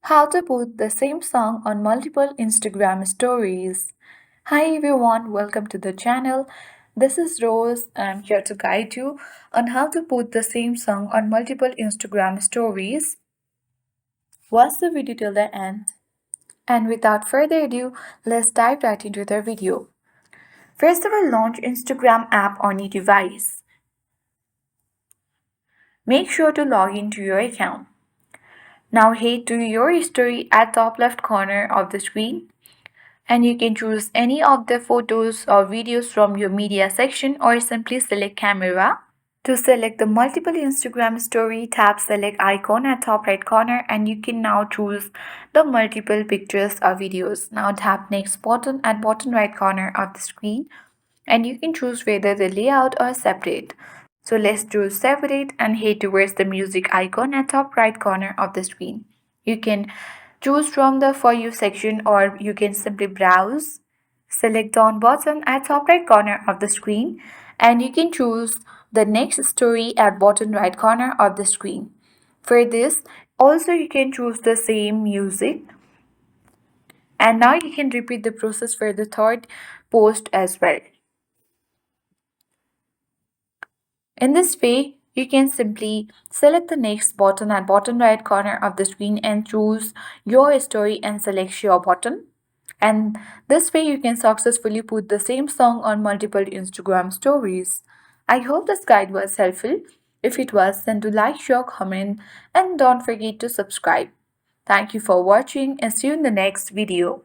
How to put the same song on multiple Instagram stories. Hi everyone, welcome to the channel. This is Rose. I'm here to guide you on how to put the same song on multiple Instagram stories. Watch the video till the end. And without further ado, let's dive right into the video. First of all, launch Instagram app on your device. Make sure to log into your account. Now head to your history at top left corner of the screen and you can choose any of the photos or videos from your media section or simply select camera. To select the multiple Instagram story, tap select icon at top right corner and you can now choose the multiple pictures or videos. Now tap next button at bottom right corner of the screen and you can choose whether the layout or separate. So let's choose separate and head towards the music icon at top right corner of the screen. You can choose from the For You section or you can simply browse. Select on button at top right corner of the screen and you can choose the next story at bottom right corner of the screen. For this, also you can choose the same music and now you can repeat the process for the third post as well. In this way, you can simply select the next button at bottom right corner of the screen and choose your story and select your button. And this way you can successfully put the same song on multiple Instagram stories. I hope this guide was helpful. If it was, then do like, share, comment, and don't forget to subscribe. Thank you for watching and see you in the next video.